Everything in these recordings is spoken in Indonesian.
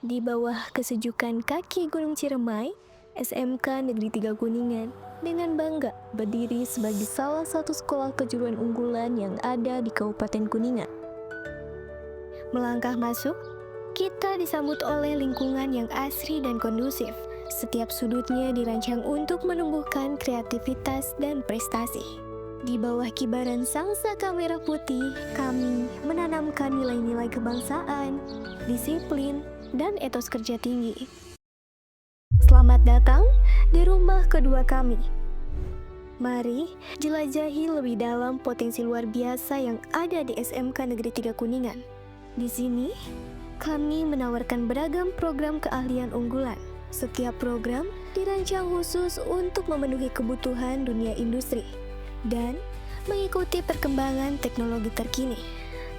Di bawah kesejukan kaki Gunung Ciremai, SMK Negeri 3 Kuningan dengan bangga berdiri sebagai salah satu sekolah kejuruan unggulan yang ada di Kabupaten Kuningan. Melangkah masuk, kita disambut oleh lingkungan yang asri dan kondusif. Setiap sudutnya dirancang untuk menumbuhkan kreativitas dan prestasi. Di bawah kibaran sang saka merah putih, kami menanamkan nilai-nilai kebangsaan, disiplin, dan etos kerja tinggi. Selamat datang di rumah kedua kami. Mari jelajahi lebih dalam potensi luar biasa yang ada di SMK Negeri 3 Kuningan. Di sini, kami menawarkan beragam program keahlian unggulan. Setiap program dirancang khusus untuk memenuhi kebutuhan dunia industri dan mengikuti perkembangan teknologi terkini.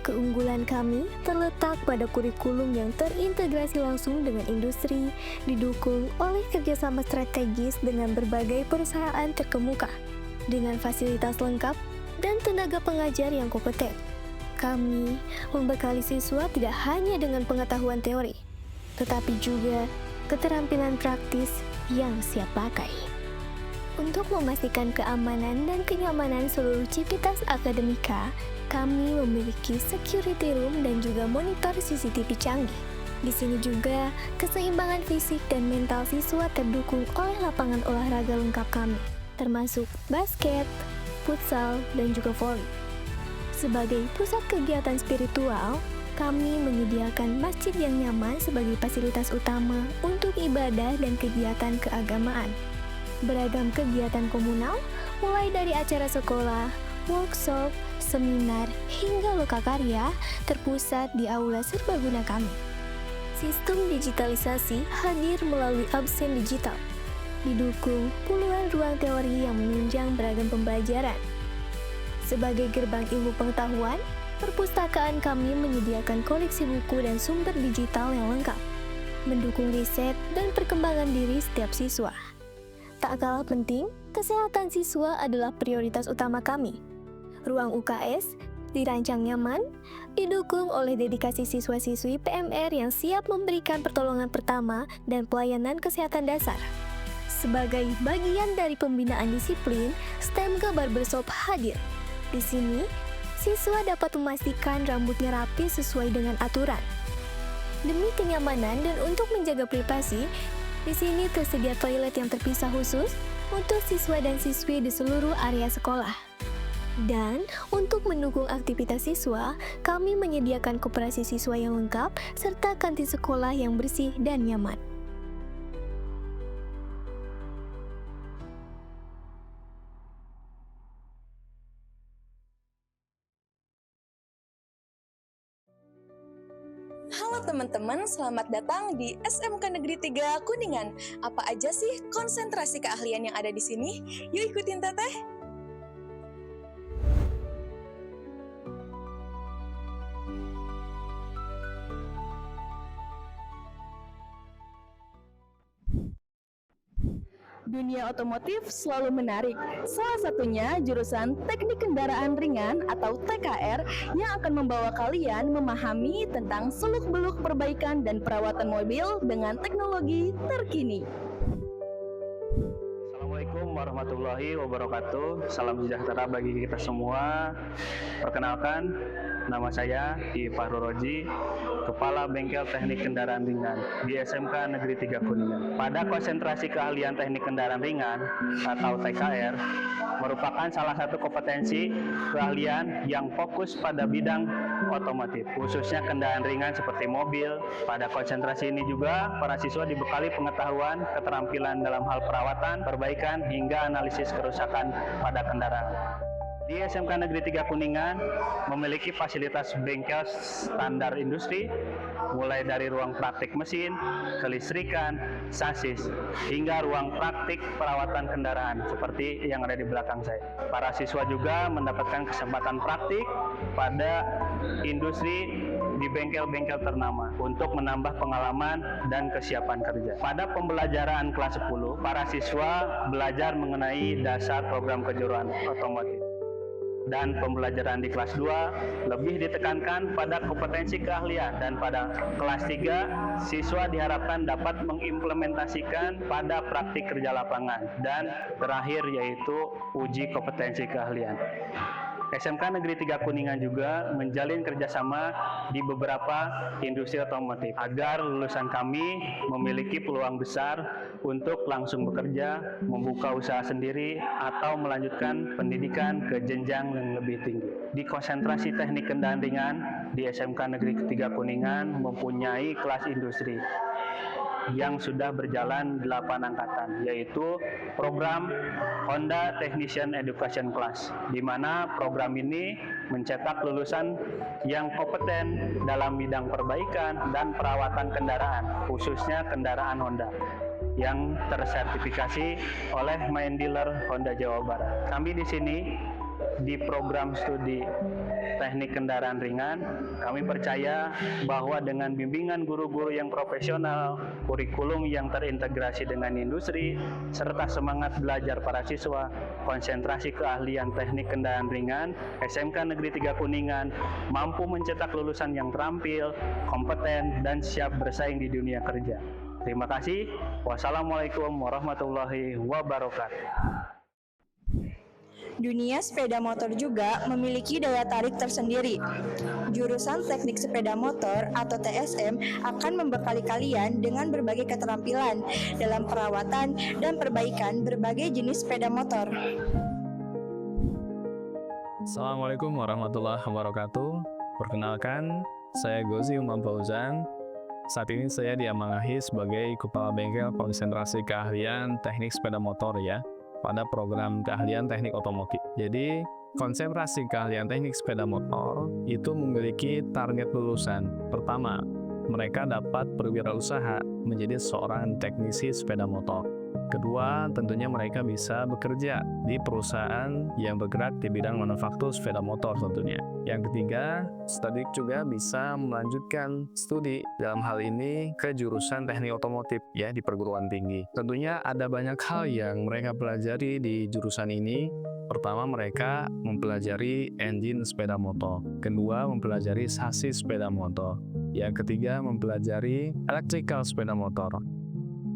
Keunggulan kami terletak pada kurikulum yang terintegrasi langsung dengan industri, didukung oleh kerjasama strategis dengan berbagai perusahaan terkemuka, dengan fasilitas lengkap dan tenaga pengajar yang kompeten. Kami membekali siswa tidak hanya dengan pengetahuan teori, tetapi juga keterampilan praktis yang siap pakai. Untuk memastikan keamanan dan kenyamanan seluruh civitas akademika, kami memiliki security room dan juga monitor CCTV canggih. Di sini juga keseimbangan fisik dan mental siswa terdukung oleh lapangan olahraga lengkap kami, termasuk basket, futsal, dan juga voli. Sebagai pusat kegiatan spiritual, kami menyediakan masjid yang nyaman sebagai fasilitas utama untuk ibadah dan kegiatan keagamaan. Beragam kegiatan komunal, mulai dari acara sekolah, workshop, seminar, hingga lokakarya terpusat di aula serbaguna kami. Sistem digitalisasi hadir melalui absen digital, didukung puluhan ruang teori yang menunjang beragam pembelajaran. Sebagai gerbang ilmu pengetahuan, perpustakaan kami menyediakan koleksi buku dan sumber digital yang lengkap, mendukung riset dan perkembangan diri setiap siswa. Tak kalah penting, kesehatan siswa adalah prioritas utama kami. Ruang UKS dirancang nyaman, didukung oleh dedikasi siswa-siswi PMR yang siap memberikan pertolongan pertama dan pelayanan kesehatan dasar. Sebagai bagian dari pembinaan disiplin, STEMGA Barbershop hadir. Di sini, siswa dapat memastikan rambutnya rapi sesuai dengan aturan. Demi kenyamanan dan untuk menjaga privasi, di sini tersedia toilet yang terpisah khusus untuk siswa dan siswi di seluruh area sekolah. Dan untuk mendukung aktivitas siswa, kami menyediakan koperasi siswa yang lengkap serta kantin sekolah yang bersih dan nyaman. Halo teman-teman, selamat datang di SMK Negeri 3 Kuningan. Apa aja sih konsentrasi keahlian yang ada di sini? Yuk ikutin Teteh. Dunia otomotif selalu menarik. Salah satunya jurusan Teknik Kendaraan Ringan atau TKR yang akan membawa kalian memahami tentang seluk-beluk perbaikan dan perawatan mobil dengan teknologi terkini. Assalamualaikum warahmatullahi wabarakatuh. Salam sejahtera bagi kita semua. Perkenalkan, nama saya I Fahru Roji, Kepala Bengkel Teknik Kendaraan Ringan di SMK Negeri 3 Kuningan. Pada konsentrasi keahlian teknik kendaraan ringan atau TKR merupakan salah satu kompetensi keahlian yang fokus pada bidang otomotif, khususnya kendaraan ringan seperti mobil. Pada konsentrasi ini juga para siswa dibekali pengetahuan, keterampilan dalam hal perawatan, perbaikan, hingga analisis kerusakan pada kendaraan. Di SMK Negeri 3 Kuningan memiliki fasilitas bengkel standar industri, mulai dari ruang praktik mesin, kelistrikan, sasis, hingga ruang praktik perawatan kendaraan seperti yang ada di belakang saya. Para siswa juga mendapatkan kesempatan praktik pada industri di bengkel-bengkel ternama untuk menambah pengalaman dan kesiapan kerja. Pada pembelajaran kelas 10, para siswa belajar mengenai dasar program kejuruan otomotif. dan pembelajaran di kelas 2 lebih ditekankan pada kompetensi keahlian, dan pada kelas 3 siswa diharapkan dapat mengimplementasikan pada praktik kerja lapangan, dan terakhir yaitu uji kompetensi keahlian. SMK Negeri 3 Kuningan juga menjalin kerjasama di beberapa industri otomotif agar lulusan kami memiliki peluang besar untuk langsung bekerja, membuka usaha sendiri, atau melanjutkan pendidikan ke jenjang yang lebih tinggi. Di konsentrasi teknik kendaraan ringan di SMK Negeri 3 Kuningan mempunyai kelas industri yang sudah berjalan 8 angkatan, yaitu program Honda Technician Education Class, di mana program ini mencetak lulusan yang kompeten dalam bidang perbaikan dan perawatan kendaraan, khususnya kendaraan Honda, yang tersertifikasi oleh main dealer Honda Jawa Barat. Kami di sini di program studi teknik kendaraan ringan, kami percaya bahwa dengan bimbingan guru-guru yang profesional, kurikulum yang terintegrasi dengan industri, serta semangat belajar para siswa, konsentrasi keahlian teknik kendaraan ringan, SMK Negeri 3 Kuningan mampu mencetak lulusan yang terampil, kompeten, dan siap bersaing di dunia kerja. Terima kasih. Wassalamualaikum warahmatullahi wabarakatuh. Dunia sepeda motor juga memiliki daya tarik tersendiri. Jurusan Teknik Sepeda Motor atau TSM akan membekali kalian dengan berbagai keterampilan dalam perawatan dan perbaikan berbagai jenis sepeda motor. Assalamualaikum warahmatullahi wabarakatuh. Perkenalkan, saya Gozi Umam Fauzan. Saat ini saya diamanahi sebagai Kepala Bengkel Konsentrasi Keahlian Teknik Sepeda Motor pada program keahlian teknik otomotif. Jadi, konsentrasi keahlian teknik sepeda motor itu memiliki target lulusan. Pertama, mereka dapat berwirausaha menjadi seorang teknisi sepeda motor. Kedua, tentunya mereka bisa bekerja di perusahaan yang bergerak di bidang manufaktur sepeda motor tentunya. Yang ketiga, studi juga bisa melanjutkan studi dalam hal ini ke jurusan teknik otomotif di perguruan tinggi. Tentunya ada banyak hal yang mereka pelajari di jurusan ini. Pertama, mereka mempelajari engine sepeda motor. Kedua, mempelajari sasis sepeda motor. Yang ketiga, mempelajari electrical sepeda motor.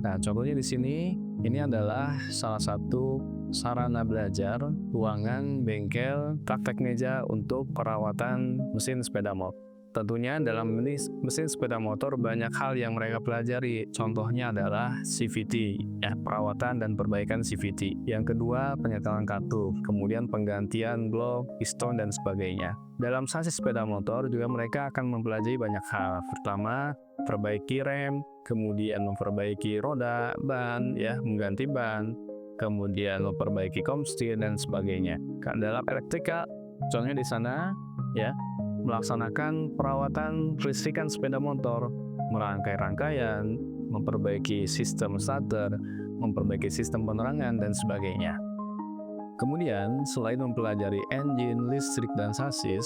Nah, contohnya di sini, ini adalah salah satu sarana belajar ruangan bengkel praktek meja untuk perawatan mesin sepeda motor. Tentunya dalam mesin sepeda motor banyak hal yang mereka pelajari. Contohnya adalah CVT, perawatan dan perbaikan CVT. Yang kedua, penyetelan katup, kemudian penggantian blok, piston, dan sebagainya. Dalam sasis sepeda motor juga mereka akan mempelajari banyak hal. Pertama, perbaiki rem, kemudian memperbaiki roda, ban, mengganti ban, kemudian memperbaiki komstir dan sebagainya. Dalam elektrika, contohnya di sana, melaksanakan perawatan kelistrikan sepeda motor, merangkai rangkaian, memperbaiki sistem starter, memperbaiki sistem penerangan, dan sebagainya. Kemudian, selain mempelajari engine, listrik, dan sasis,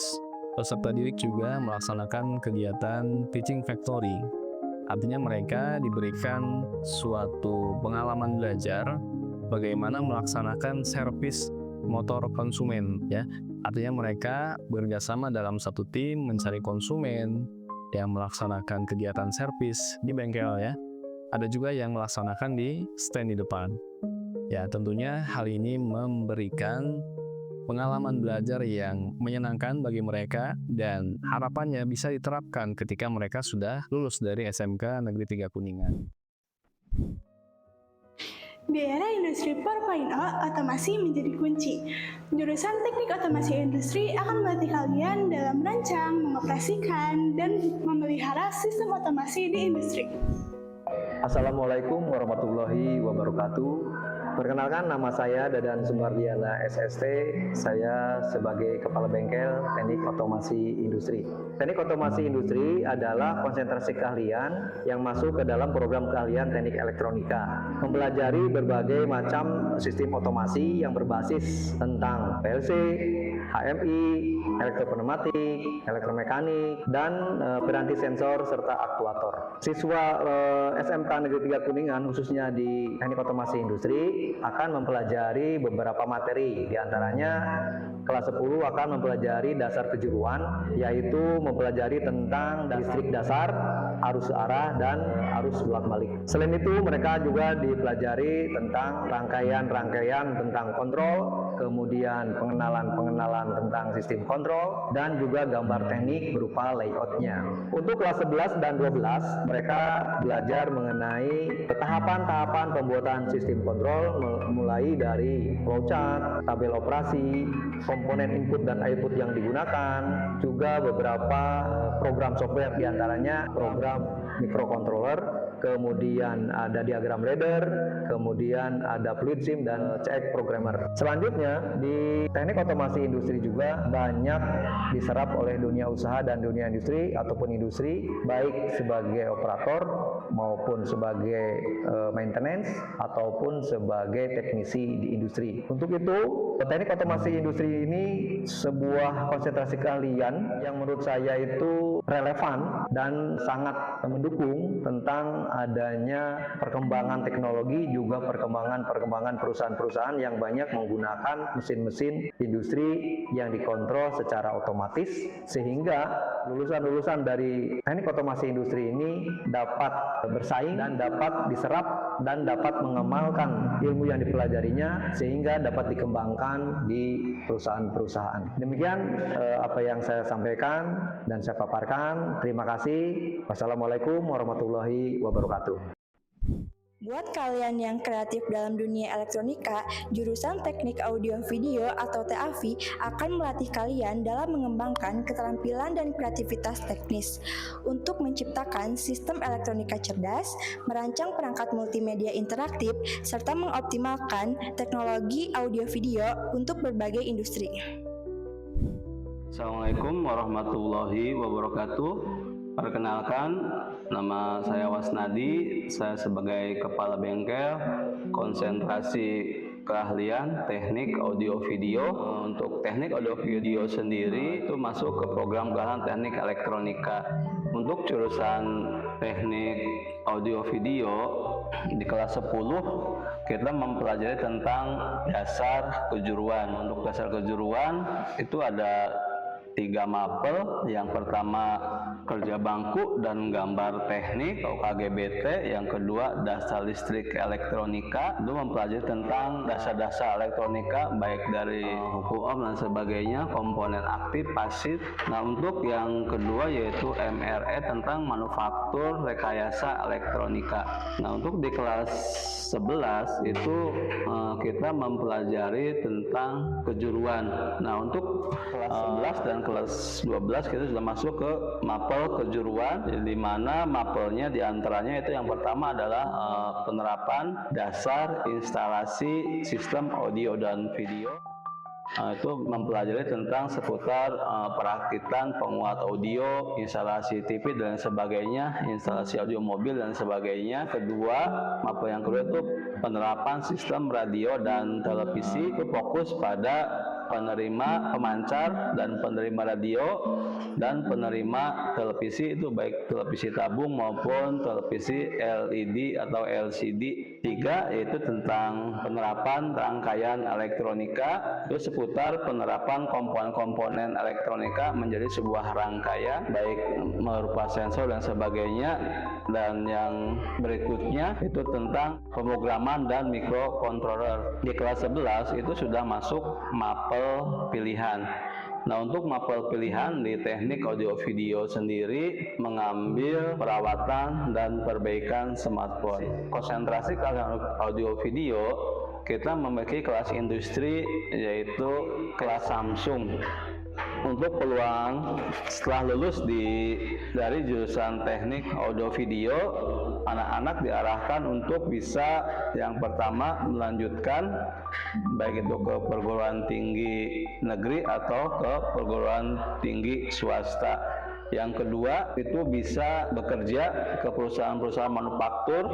peserta didik juga melaksanakan kegiatan teaching factory. Artinya mereka diberikan suatu pengalaman belajar bagaimana melaksanakan servis motor konsumen. Artinya mereka bekerjasama dalam satu tim mencari konsumen yang melaksanakan kegiatan servis di bengkel. Ada juga yang melaksanakan di stand di depan. Tentunya hal ini memberikan pengalaman belajar yang menyenangkan bagi mereka dan harapannya bisa diterapkan ketika mereka sudah lulus dari SMK Negeri 3 Kuningan. Di era industri 4.0, otomasi menjadi kunci. Jurusan Teknik Otomasi Industri akan melatih kalian dalam merancang, mengoperasikan, dan memelihara sistem otomasi di industri. Assalamualaikum warahmatullahi wabarakatuh. Perkenalkan, nama saya Dadan Sumardiana SST. Saya sebagai Kepala Bengkel Teknik Otomasi Industri. Teknik Otomasi Industri adalah konsentrasi keahlian yang masuk ke dalam program keahlian teknik elektronika. Mempelajari berbagai macam sistem otomasi yang berbasis tentang PLC, HMI, elektropneumatik, elektromekanik, dan peranti sensor serta aktuator. Siswa SMK Negeri 3 Kuningan khususnya di Teknik Otomasi Industri akan mempelajari beberapa materi, diantaranya kelas 10 akan mempelajari dasar kejuruan, yaitu mempelajari tentang listrik dasar, arus arah, dan arus bolak-balik. Selain itu, mereka juga dipelajari tentang rangkaian-rangkaian tentang kontrol, kemudian pengenalan tentang sistem kontrol, dan juga gambar teknik berupa layoutnya. Untuk kelas 11 dan 12, mereka belajar mengenai tahapan-tahapan pembuatan sistem kontrol, mulai dari flowchart, tabel operasi, komponen input dan output yang digunakan, juga beberapa program software, diantaranya program microcontroller, kemudian ada diagram ladder, kemudian ada fluid sim dan CX programmer. Selanjutnya, di teknik otomasi industri juga banyak diserap oleh dunia usaha dan dunia industri ataupun industri, baik sebagai operator maupun sebagai maintenance ataupun sebagai teknisi di industri. Untuk itu, teknik otomasi industri ini sebuah konsentrasi keahlian yang menurut saya itu relevan dan sangat mendukung tentang adanya perkembangan teknologi, juga perkembangan perusahaan-perusahaan yang banyak menggunakan mesin-mesin industri yang dikontrol secara otomatis, sehingga lulusan-lulusan dari teknik otomasi industri ini dapat bersaing dan dapat diserap dan dapat mengamalkan ilmu yang dipelajarinya sehingga dapat dikembangkan di perusahaan-perusahaan. Demikian apa yang saya sampaikan dan saya paparkan. Terima kasih. Wassalamualaikum warahmatullahi wabarakatuh. Buat kalian yang kreatif dalam dunia elektronika, jurusan Teknik Audio Video atau TAV akan melatih kalian dalam mengembangkan keterampilan dan kreativitas teknis untuk menciptakan sistem elektronika cerdas, merancang perangkat multimedia interaktif, serta mengoptimalkan teknologi audio video untuk berbagai industri. Assalamualaikum warahmatullahi wabarakatuh. Perkenalkan, nama saya Wasnadi. Saya sebagai Kepala Bengkel Konsentrasi Keahlian Teknik Audio Video. Untuk Teknik Audio Video sendiri itu masuk ke program keahlian Teknik Elektronika. Untuk jurusan Teknik Audio Video di kelas 10 kita mempelajari tentang dasar kejuruan. Untuk dasar kejuruan itu ada 3 mapel. Yang pertama kerja bangku dan gambar teknik atau KGBT, yang kedua dasar listrik elektronika, itu mempelajari tentang dasar-dasar elektronika baik dari hukum ohm dan sebagainya, komponen aktif, pasif. Nah, untuk yang kedua yaitu MRE tentang manufaktur rekayasa elektronika. Nah, untuk di kelas 11 itu kita mempelajari tentang kejuruan. Nah, untuk kelas 11 dan kelas 12 kita sudah masuk ke mapel kejuruan, di mana mapelnya diantaranya itu yang pertama adalah penerapan dasar instalasi sistem audio dan video. Itu mempelajari tentang seputar perakitan penguat audio, instalasi TV dan sebagainya, instalasi audio mobil dan sebagainya. Mapel yang kedua itu penerapan sistem radio dan televisi, itu fokus pada penerima pemancar dan penerima radio dan penerima televisi, itu baik televisi tabung maupun televisi LED atau LCD. 3 yaitu tentang penerapan rangkaian elektronika, itu seputar penerapan komponen-komponen elektronika menjadi sebuah rangkaian baik berupa sensor dan sebagainya. Dan yang berikutnya itu tentang pemrograman dan microcontroller. Di kelas 11 itu sudah masuk mapel pilihan. Nah, untuk mapel pilihan di teknik audio video sendiri mengambil perawatan dan perbaikan smartphone. Konsentrasi keahlian audio video kita memiliki kelas industri yaitu kelas Samsung. Untuk peluang setelah lulus dari jurusan teknik audio video, anak-anak diarahkan untuk bisa yang pertama melanjutkan baik itu ke perguruan tinggi negeri atau ke perguruan tinggi swasta. Yang kedua itu bisa bekerja ke perusahaan-perusahaan manufaktur,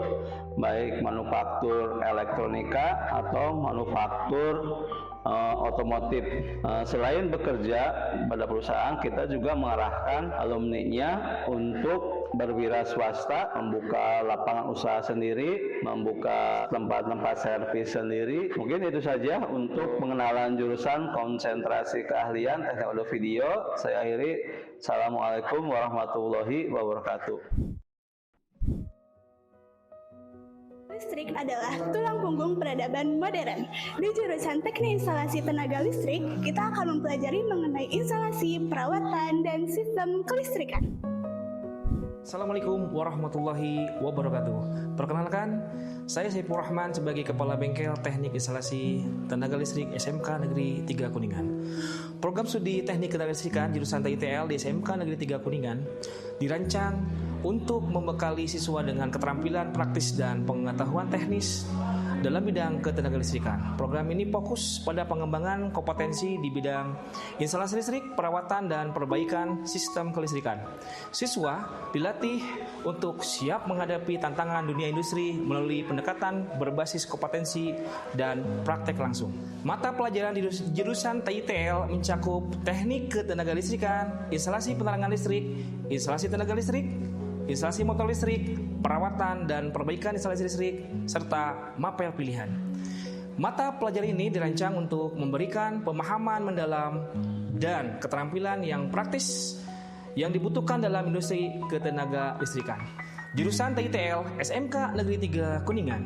baik manufaktur elektronika atau manufaktur otomotif. Selain bekerja pada perusahaan, kita juga mengarahkan alumninya untuk berwira swasta, membuka lapangan usaha sendiri, membuka tempat-tempat servis sendiri. Mungkin itu saja untuk pengenalan jurusan konsentrasi keahlian teknik audio video. Saya akhiri. Assalamualaikum warahmatullahi wabarakatuh. Listrik adalah tulang punggung peradaban modern. Di jurusan Teknik Instalasi Tenaga Listrik, kita akan mempelajari mengenai instalasi, perawatan, dan sistem kelistrikan. Assalamualaikum warahmatullahi wabarakatuh. Perkenalkan, saya Saiful Rahman sebagai Kepala Bengkel Teknik Instalasi Tenaga Listrik SMK Negeri 3 Kuningan. Program studi Teknik Ketenagalistrikan jurusan TITL di SMK Negeri 3 Kuningan dirancang untuk membekali siswa dengan keterampilan praktis dan pengetahuan teknis dalam bidang ketenagalistrikan. Program ini fokus pada pengembangan kompetensi di bidang instalasi listrik, perawatan, dan perbaikan sistem kelistrikan. Siswa dilatih untuk siap menghadapi tantangan dunia industri melalui pendekatan berbasis kompetensi dan praktek langsung. Mata pelajaran di jurusan TITL mencakup teknik ketenagalistrikan, instalasi penerangan listrik, instalasi tenaga listrik, instalasi motor listrik, perawatan dan perbaikan instalasi listrik, serta mapel pilihan. Mata pelajaran ini dirancang untuk memberikan pemahaman mendalam dan keterampilan yang praktis yang dibutuhkan dalam industri ketenaga listrikan. Jurusan TITL SMK Negeri 3 Kuningan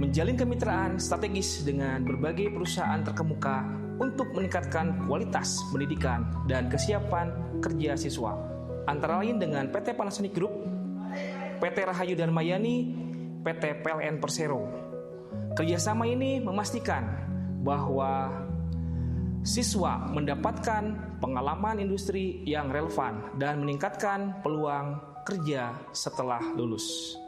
menjalin kemitraan strategis dengan berbagai perusahaan terkemuka untuk meningkatkan kualitas pendidikan dan kesiapan kerja siswa, antara lain dengan PT Panasonic Group, PT Rahayu Darmayani, PT PLN Persero. Kerjasama ini memastikan bahwa siswa mendapatkan pengalaman industri yang relevan dan meningkatkan peluang kerja setelah lulus.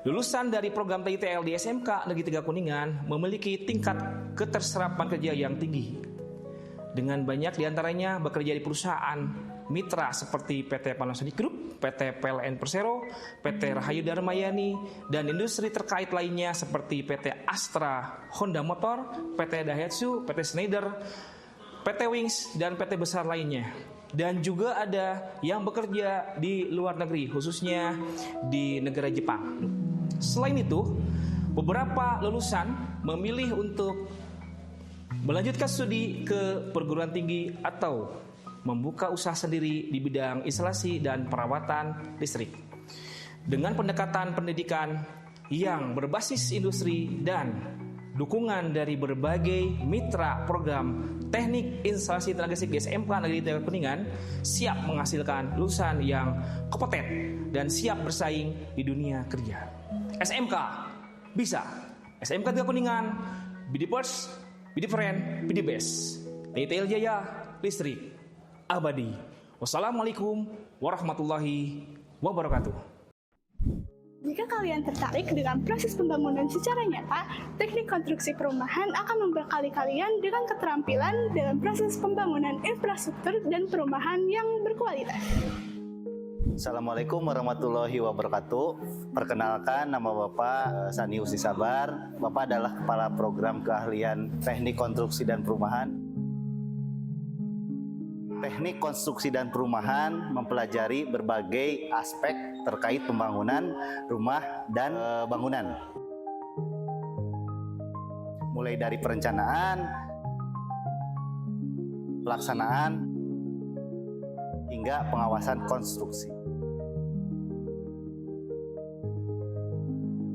Lulusan dari program TITL di SMK Negeri 3 Kuningan memiliki tingkat keterserapan kerja yang tinggi, dengan banyak diantaranya bekerja di perusahaan mitra seperti PT Panasonic Group, PT PLN Persero, PT Rahayu Darmayani, dan industri terkait lainnya seperti PT Astra, Honda Motor, PT Daihatsu, PT Schneider, PT Wings, dan PT besar lainnya. Dan juga ada yang bekerja di luar negeri, khususnya di negara Jepang. Selain itu, beberapa lulusan memilih untuk melanjutkan studi ke perguruan tinggi atau membuka usaha sendiri di bidang instalasi dan perawatan listrik dengan pendekatan pendidikan yang berbasis industri dan dukungan dari berbagai mitra program teknik instalasi tenaga listrik di SMK Negeri 3 Kuningan siap menghasilkan lulusan yang kompeten dan siap bersaing di dunia kerja. SMK bisa. SMK 3 Kuningan, be the first, be the friend, be the best. TITL Jaya, listrik abadi. Wassalamualaikum warahmatullahi wabarakatuh. Jika kalian tertarik dengan proses pembangunan secara nyata, teknik konstruksi perumahan akan membekali kalian dengan keterampilan dalam proses pembangunan infrastruktur dan perumahan yang berkualitas. Assalamualaikum warahmatullahi wabarakatuh. Perkenalkan, nama Bapak Sani Usi Sabar. Bapak adalah Kepala Program Keahlian Teknik Konstruksi dan Perumahan. Teknik konstruksi dan perumahan mempelajari berbagai aspek terkait pembangunan rumah dan bangunan. Mulai dari perencanaan, pelaksanaan, hingga pengawasan konstruksi.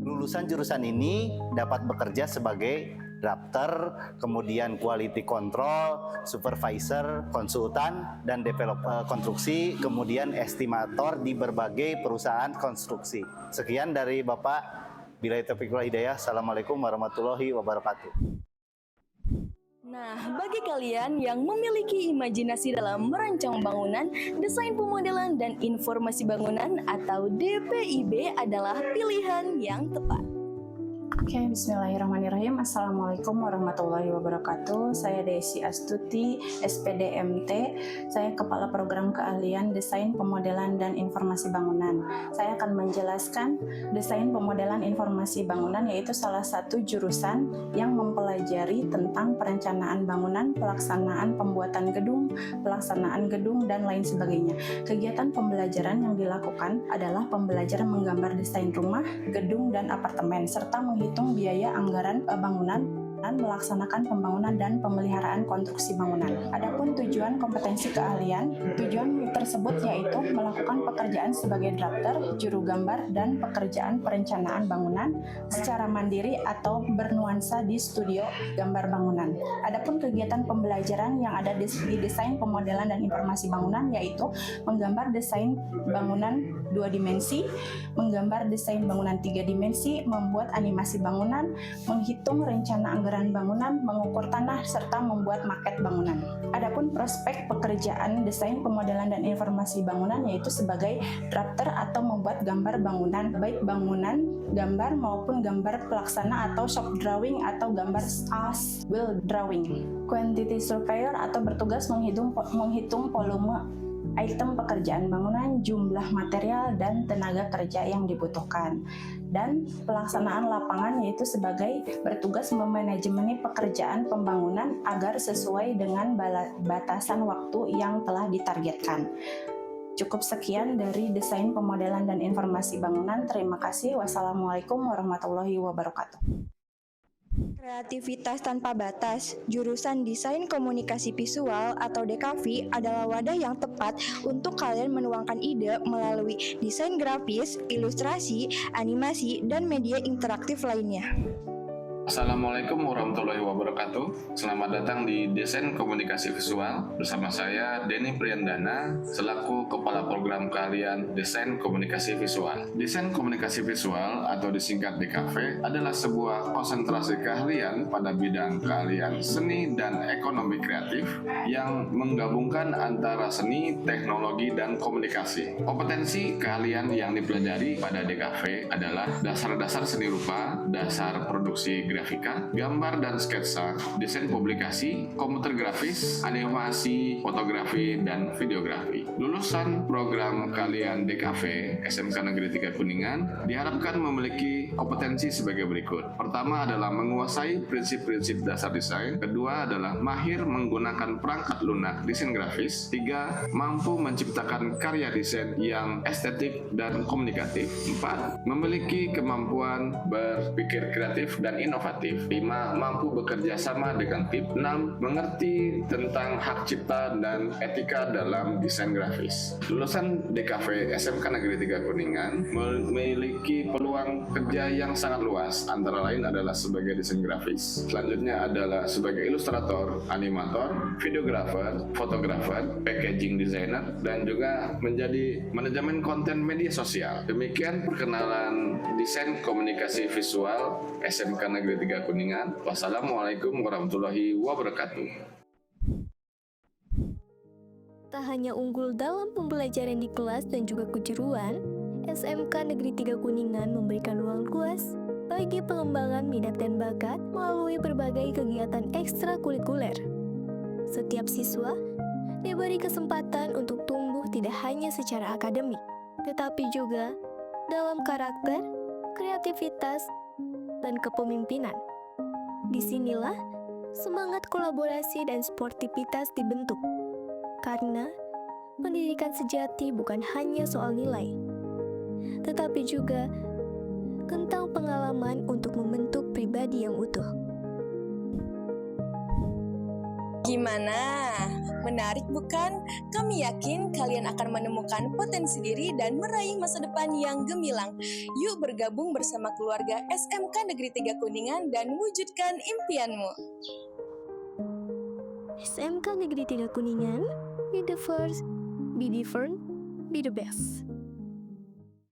Lulusan jurusan ini dapat bekerja sebagai drafter, kemudian quality control, supervisor, konsultan, dan developer konstruksi, kemudian estimator di berbagai perusahaan konstruksi. Sekian dari Bapak. Billahi taufiq wal hidayah. Assalamualaikum warahmatullahi wabarakatuh. Nah, bagi kalian yang memiliki imajinasi dalam merancang bangunan, desain pemodelan, dan informasi bangunan atau DPIB adalah pilihan yang tepat. Oke, bismillahirrahmanirrahim. Assalamualaikum warahmatullahi wabarakatuh. Saya Desi Astuti, SPDMT. Saya Kepala Program Keahlian Desain Pemodelan dan Informasi Bangunan. Saya akan menjelaskan desain pemodelan informasi bangunan, yaitu salah satu jurusan yang mempelajari tentang perencanaan bangunan, pelaksanaan pembuatan gedung, dan lain sebagainya. Kegiatan pembelajaran yang dilakukan adalah pembelajaran menggambar desain rumah, gedung, dan apartemen, serta menghitung biaya anggaran bangunan dan melaksanakan pembangunan dan pemeliharaan konstruksi bangunan. Adapun tujuan kompetensi keahlian, tujuan tersebut yaitu melakukan pekerjaan sebagai drafter, juru gambar, dan pekerjaan perencanaan bangunan secara mandiri atau bernuansa di studio gambar bangunan. Adapun kegiatan pembelajaran yang ada di desain pemodelan dan informasi bangunan yaitu menggambar desain bangunan 2 dimensi, menggambar desain bangunan 3 dimensi, membuat animasi bangunan, menghitung rencana anggaran bangunan, mengukur tanah, serta membuat maket bangunan. Adapun prospek pekerjaan desain pemodelan dan informasi bangunan yaitu sebagai drafter atau membuat gambar bangunan, baik bangunan gambar maupun gambar pelaksana atau shop drawing atau gambar as-built drawing. Quantity surveyor atau bertugas menghitung volume item pekerjaan bangunan, jumlah material, dan tenaga kerja yang dibutuhkan. Dan pelaksanaan lapangan yaitu sebagai bertugas memanajemeni pekerjaan pembangunan agar sesuai dengan batasan waktu yang telah ditargetkan. Cukup sekian dari desain pemodelan dan informasi bangunan. Terima kasih. Wassalamualaikum warahmatullahi wabarakatuh. Kreativitas tanpa batas, jurusan Desain Komunikasi Visual atau DKV adalah wadah yang tepat untuk kalian menuangkan ide melalui desain grafis, ilustrasi, animasi, dan media interaktif lainnya. Assalamualaikum warahmatullahi wabarakatuh. Selamat datang di Desain Komunikasi Visual bersama saya Denny Priandana selaku Kepala Program Keahlian Desain Komunikasi Visual. Desain Komunikasi Visual atau disingkat DKV adalah sebuah konsentrasi keahlian pada bidang keahlian seni dan ekonomi kreatif yang menggabungkan antara seni, teknologi, dan komunikasi. Kompetensi keahlian yang dipelajari pada DKV adalah dasar-dasar seni rupa, dasar produksi grafika, gambar dan sketsa, desain publikasi, komputer grafis, animasi, fotografi, dan videografi. Lulusan program keahlian DKV SMK Negeri 3 Kuningan diharapkan memiliki kompetensi sebagai berikut. Pertama adalah menguasai prinsip-prinsip dasar desain. Kedua adalah mahir menggunakan perangkat lunak desain grafis. Tiga, mampu menciptakan karya desain yang estetik dan komunikatif. 4, memiliki kemampuan berpikir kreatif dan inovatif. 5, mampu bekerja sama dengan tim. 6, mengerti tentang hak cipta dan etika dalam desain grafis. Lulusan DKV SMK Negeri 3 Kuningan memiliki peluang kerja yang sangat luas, antara lain adalah sebagai desain grafis. Selanjutnya adalah sebagai ilustrator, animator, videografer, fotografer, packaging designer, dan juga menjadi manajemen konten media sosial. Demikian perkenalan desain komunikasi visual SMK Negeri 3 Kuningan. Wassalamualaikum warahmatullahi wabarakatuh. Tak hanya unggul dalam pembelajaran di kelas dan juga kejuruan, SMK Negeri 3 Kuningan memberikan ruang luas bagi pengembangan minat dan bakat melalui berbagai kegiatan ekstrakurikuler. Setiap siswa diberi kesempatan untuk tumbuh tidak hanya secara akademik, tetapi juga dalam karakter, kreativitas, dan kepemimpinan. Disinilah semangat kolaborasi dan sportivitas dibentuk. Karena pendidikan sejati bukan hanya soal nilai, tetapi juga tentang pengalaman untuk membentuk pribadi yang utuh. Gimana? Menarik bukan? Kami yakin kalian akan menemukan potensi diri dan meraih masa depan yang gemilang. Yuk bergabung bersama keluarga SMK Negeri 3 Kuningan dan wujudkan impianmu. SMK Negeri 3 Kuningan, be the first, be different, be the best.